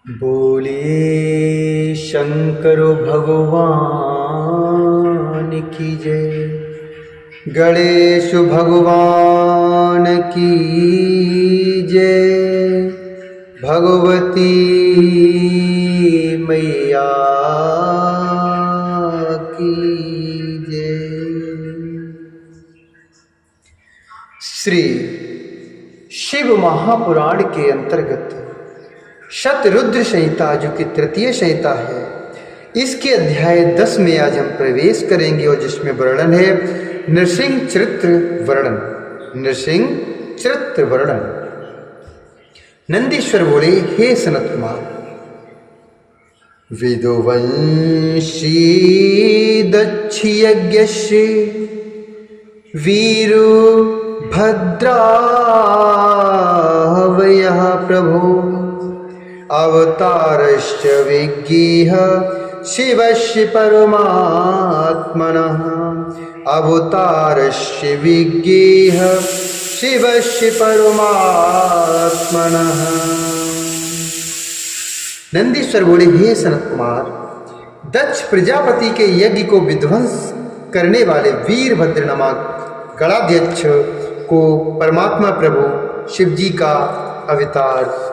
बोलिए शंकर भगवान की जय। गणेश भगवान की जय। भगवती मैया की जय। श्री शिव महापुराण के अंतर्गत शतरुद्र संहिता, जो कि तृतीय संहिता है, इसके अध्याय 10 में आज हम प्रवेश करेंगे और जिसमें वर्णन है नृसिंह चरित्र वर्णन। नृसिंह चरित्र वर्णन। नंदीश्वर बोले, हे सनत कुमार, विदुवंशी दक्ष यज्ञस्य वीरो भद्रावयः प्रभो अवतारश्च विज्ञेह शिवस्य परमात्मनः। अवतारस्य विज्ञेह शिवस्य परमात्मनः। नंदीश्वर बोले, हे सनत कुमार, दक्ष प्रजापति के यज्ञ को विध्वंस करने वाले वीरभद्र नामक गणाध्यक्ष को परमात्मा प्रभु शिवजी का अवतार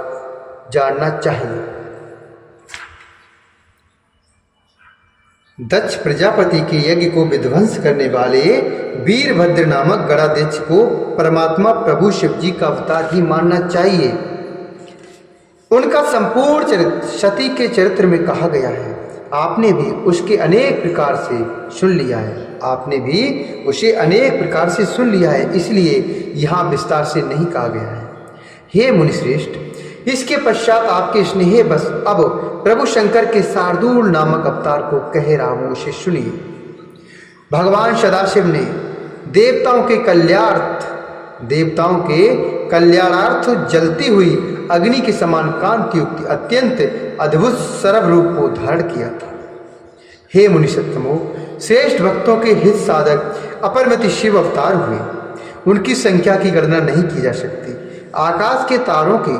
जानना चाहिए। दक्ष प्रजापति के यज्ञ को विध्वंस करने वाले वीरभद्र नामक गणाध्यक्ष को परमात्मा प्रभु शिवजी का अवतार ही मानना चाहिए। उनका संपूर्ण चरित्र सती के चरित्र में कहा गया है। आपने भी उसके अनेक प्रकार से सुन लिया है। आपने भी उसे अनेक प्रकार से सुन लिया है, इसलिए यहाँ विस्तार से नहीं कहा गया है। हे मुनिश्रेष्ठ, इसके पश्चात आपके स्नेह बस अब प्रभु शंकर के शार्दूल नामक अवतार को कह रहा हूं, उसे सुनिए। भगवान सदाशिव ने देवताओं के कल्याणार्थ जलती हुई अग्नि के समान कांति युक्त अत्यंत अद्भुत सरव रूप को धारण किया था। हे मुनिसत्तमो, श्रेष्ठ भक्तों के हित साधक अपरमति शिव अवतार हुए। उनकी संख्या की गणना नहीं की जा सकती। आकाश के तारों की,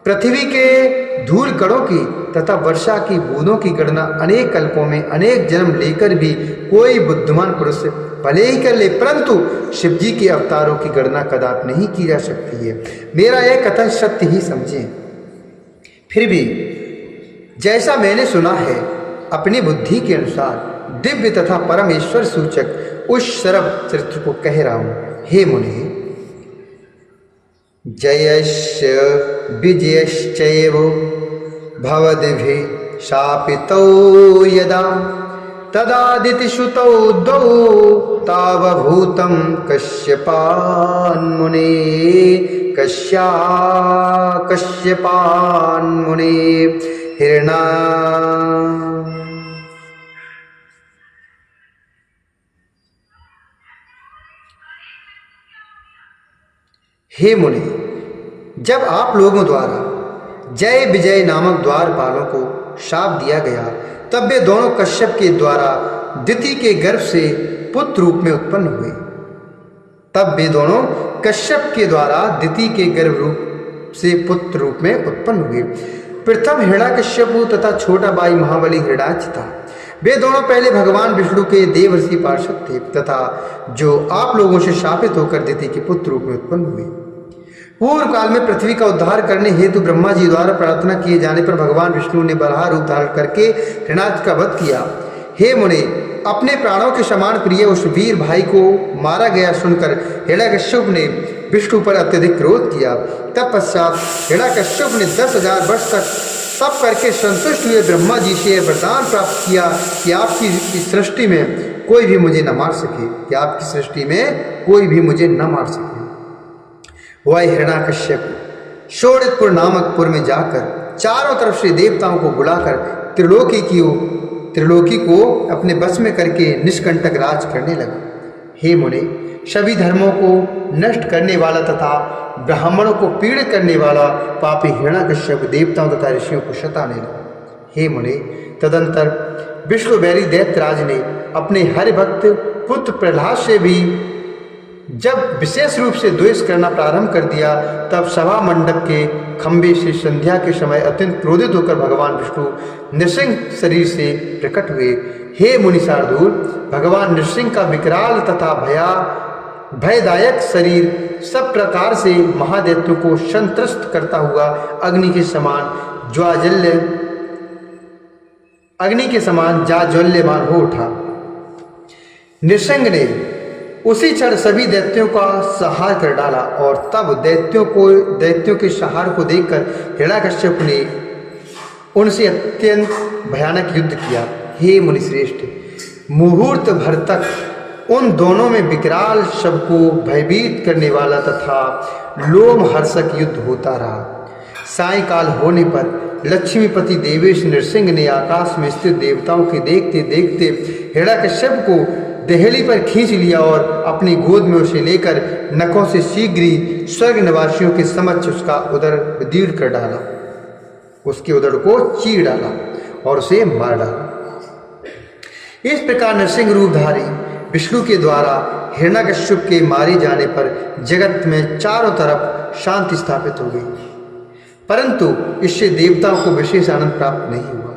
पृथ्वी के धूल कणों की तथा वर्षा की बूंदों की गणना अनेक कल्पों में अनेक जन्म लेकर भी कोई बुद्धिमान पुरुष भले ही कर ले, परंतु शिवजी के अवतारों की गणना कदापि नहीं की जा सकती है। मेरा यह कथन सत्य ही समझें। फिर भी जैसा मैंने सुना है, अपनी बुद्धि के अनुसार दिव्य तथा परमेश्वर सूचक उस सर्व चरित्र को कह रहा हूं। हे मुनि, जयश्च विजयश्चैव भवद्भिः शापितौ यदा तदादितिश्रुतौ द्वौ तावभूतं कश्यपान्मुने। कश्यपान्मुने हिरणा। हे मुनि, जब आप लोगों द्वारा जय विजय नामक द्वारपालों को शाप दिया गया, तब वे दोनों कश्यप के द्वारा दिति के गर्भ से पुत्र रूप में उत्पन्न हुए। प्रथम हिरण्यकश्यप तथा छोटा भाई महाबली हिरण्याक्ष था। वे दोनों पहले भगवान विष्णु के देवर्षि पार्षद थे तथा जो आप लोगों से शापित होकर दिति के पुत्र रूप में उत्पन्न हुए। पूर्व काल में पृथ्वी का उद्धार करने हेतु ब्रह्मा जी द्वारा प्रार्थना किए जाने पर भगवान विष्णु ने बराह रूप धारण करके हिरण्याक्ष का वध किया। हे मुनि, अपने प्राणों के समान प्रिय उस वीर भाई को मारा गया सुनकर हिरण्यकश्यप ने विष्णु पर अत्यधिक क्रोध किया। तत्पश्चात हिरण्यकश्यप ने 10,000 वर्ष तक तप करके संतुष्ट हुए ब्रह्मा जी से वरदान प्राप्त किया कि आपकी सृष्टि में कोई भी मुझे न मार सके। वह हिरण्यकश्यप शोणितपुर नामक पुर में जाकर चारों तरफ से देवताओं को बुलाकर त्रिलोकी को अपने बस में करके निष्कंटक राज करने लगा। हे मुनि, सभी धर्मों को नष्ट करने वाला तथा ब्राह्मणों को पीड़ित करने वाला पापी हिरण्यकश्यप देवताओं तथा ऋषियों को सताने लगा। हे मुनि, तदंतर विष्णु बैरी दैत्यराज ने अपने हरिभक्त पुत्र प्रहलाद से भी जब विशेष रूप से द्वेष करना प्रारंभ कर दिया, तब सभा मंडप के खंभे से संध्या के समय अत्यंत क्रोधित होकर भगवान विष्णु नृसिंह शरीर से प्रकट हुए। हे मुनि शार्दूल, भगवान नृसिंह का विकराल तथा भयदायक शरीर सब प्रकार से महादैत्यों को संत्रस्त करता हुआ अग्नि के समान जाज्वल्यमान हो उठा। नृसिंह ने उसी क्षण सभी दैत्यों का संहार कर डाला और तब दैत्यों के संहार को देखकर हिरण्यकश्यप ने उनसे अत्यंत भयानक युद्ध किया। हे मुनिश्रेष्ठ, मुहूर्त भर तक उन दोनों में विकराल सबको भयभीत करने वाला तथा लोमहर्षक युद्ध होता रहा। सायंकाल होने पर लक्ष्मीपति देवेश नृसिंह ने आकाश में स्थित देवताओं के देखते देखते हिरण्यकश्यप को देहली पर खींच लिया और अपनी गोद में उसे लेकर नखों से शीघ्र ही स्वर्ग निवासियों के समक्ष उसका उदर विदीर्ण कर डाला, उसके उदर को चीर डाला और उसे मार डाला। इस प्रकार नरसिंह रूपधारी विष्णु के द्वारा हिरण्यकश्यप के मारे जाने पर जगत में चारों तरफ शांति स्थापित हो गई, परंतु इससे देवताओं को विशेष आनंद प्राप्त नहीं हुआ।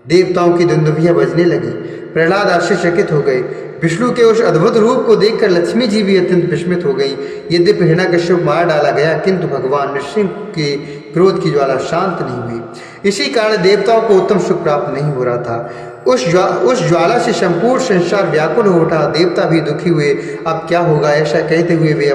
देवताओं की दुंदुभियां बजने लगी। प्रहलाद आश्चर्यचकित हो गए। विष्णु के उस अद्भुत रूप को देखकर लक्ष्मी जी भी अत्यंत विस्मित हो गई। यद्यपि हिरण्यकश्यप मार डाला गया, किंतु भगवान नृसिंह के क्रोध की ज्वाला शांत नहीं हुई। इसी कारण देवताओं को उत्तम सुख प्राप्त नहीं हो रहा था। उस ज्वाला से संपूर्ण संसार व्याकुल हो उठा। देवता भी दुखी हुए। अब क्या होगा, ऐसा कहते हुए वे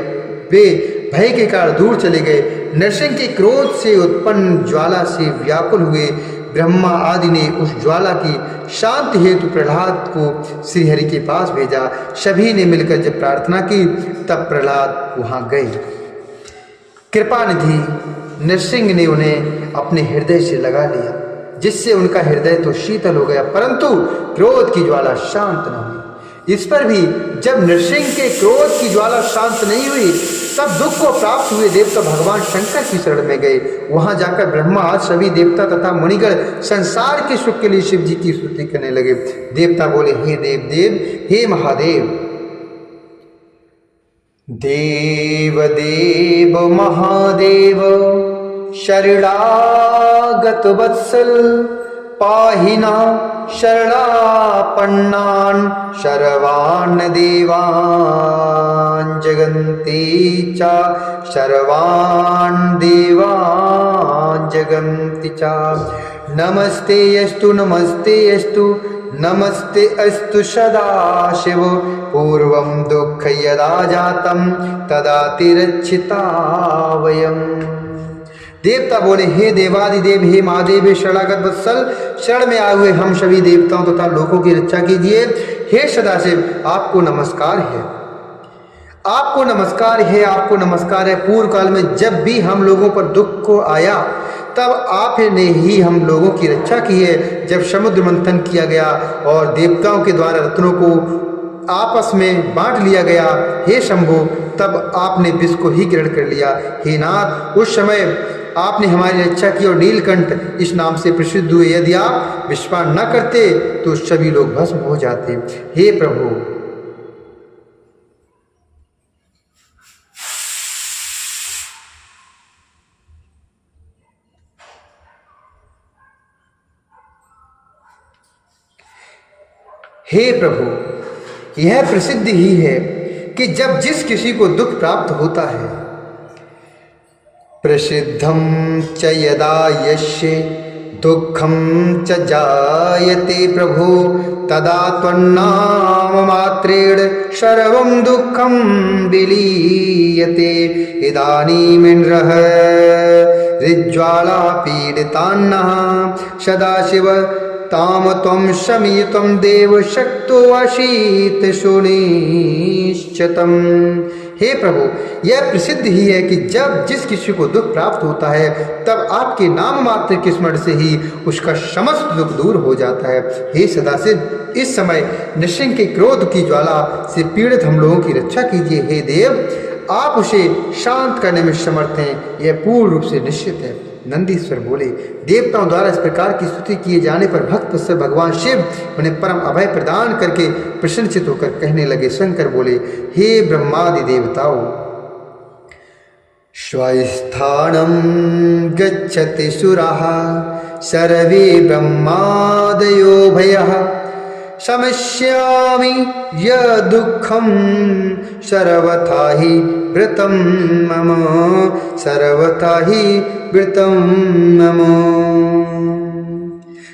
भय के कारण दूर चले गए। नरसिंह के क्रोध से उत्पन्न ज्वाला से व्याकुल हुए ब्रह्मा आदि ने उस ज्वाला की शांति हेतु प्रहलाद को श्रीहरि के पास भेजा। सभी ने मिलकर जब प्रार्थना की, तब प्रहलाद वहां गए। कृपानिधि नरसिंह ने उन्हें अपने हृदय से लगा लिया, जिससे उनका हृदय तो शीतल हो गया, परंतु क्रोध की ज्वाला शांत न हुई। इस पर भी जब नरसिंह के क्रोध की ज्वाला शांत नहीं हुई, तब दुख को प्राप्त हुए देवता भगवान शंकर की शरण में गए। वहां जाकर ब्रह्मा आज सभी देवता तथा मुनिगण संसार के सुख के लिए शिव जी की स्तुति करने लगे। देवता बोले, हे देव देव, हे महादेव, देव देव महादेव, शरणागत वत्सल, पाहिना शरणापन्नान् शर्वान् देवान् जगन्ति च, शर्वान् देवान् जगन्ति च। नमस्ते अस्तु नमस्ते अस्तु नमस्ते अस्तु सदाशिव, पूर्वं दुःख यदा जातं तदा तिरक्षिता वयम्। देवता बोले, हे देवादिदेव, हे महादेव, हे शरणागत वत्सल, शरण में आए हुए हम सभी देवताओं तथा लोगों की रक्षा कीजिए। हे सदाशिव, आपको नमस्कार है, आपको नमस्कार है, आपको नमस्कार है। पूर्व काल में जब भी हम लोगों पर दुख को आया, तब आपने ही हम लोगों की रक्षा की है। जब समुद्र मंथन किया गया और देवताओं के द्वारा रत्नों को आपस में बांट लिया गया, हे शंभु, तब आपने विष को ही ग्रहण कर लिया। हे नाथ, उस समय आपने हमारी रक्षा की और नीलकंठ इस नाम से प्रसिद्ध हुए। यदि आप विश्वास न करते तो सभी लोग भस्म हो जाते। हे प्रभु, हे प्रभु, यह प्रसिद्ध ही है कि जब जिस किसी को दुख प्राप्त होता है, प्रसिद्धं च यदा यस्य दुःखं च जायते प्रभु, तदा त्वन्नाम मात्रेण सर्वं दुःखं विलीयते। इदानीमिन्द्रः ऋज्ज्वाला पीडितान्नः सदाशिव ताम त्वं शमितं देव शक्तो आसीत् सुनिश्चितम्। हे प्रभु, यह प्रसिद्ध ही है कि जब जिस किसी को दुख प्राप्त होता है, तब आपके नाम मात्र के स्मरण से ही उसका समस्त दुख दूर हो जाता है। हे सदाशिव, इस समय नृसिंह के क्रोध की ज्वाला से पीड़ित हम लोगों की रक्षा कीजिए। हे देव, आप उसे शांत करने में समर्थ हैं, यह पूर्ण रूप से निश्चित है। नंदीश्वर बोले, देवताओं द्वारा इस प्रकार की स्तुति किए जाने पर भक्त वत्सल भगवान शिव उन्हें परम अभय प्रदान करके प्रसन्नचित होकर कहने लगे। शंकर बोले, हे ब्रह्मादि देवताओं, स्वस्थानं गच्छति सुराः सर्वे ब्रह्मादयो भयः शमस्यामि यदुःखं सर्वथा हि वृतं मम सर्वथा ही वृतं मम।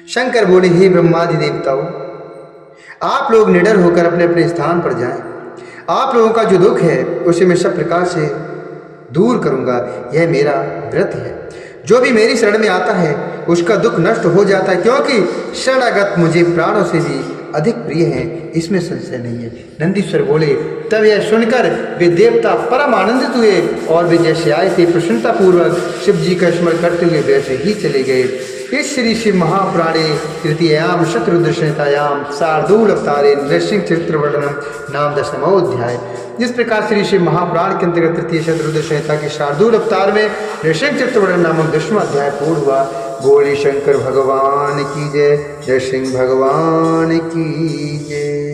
शंकर बोले, हे ब्रह्मादि देवताओं, आप लोग निडर होकर अपने अपने स्थान पर जाएं। आप लोगों का जो दुख है उसे मैं सब प्रकार से दूर करूंगा, यह मेरा व्रत है। जो भी मेरी शरण में आता है उसका दुख नष्ट हो जाता है, क्योंकि शरणागत मुझे प्राणों से भी अधिक प्रिय हैं, इसमें संशय नहीं है। नंदीश्वर बोले, तब यह सुनकर वे देवता परम आनंदित हुए और वे जैसे आए थे प्रसन्नता पूर्वक शिव जी का स्मरण करते हुए वैसे ही चले गए। इस श्री शिव महापुराणे तृतीयाम शतरुद्र संहितायाम शार्दूल अवतारे नृसिंह चरित्र वर्णनम नाम 10वां अध्याय। जिस प्रकार श्री शिव महापुराण के अंतर्गत तृतीय शतरुद्र संहिता के शार्दूल अवतार में नृसिंह चरित्र वर्णन नामक 10वां अध्याय पूर्ण हुआ। बोले शंकर भगवान की जय, नृसिंह भगवान की जय।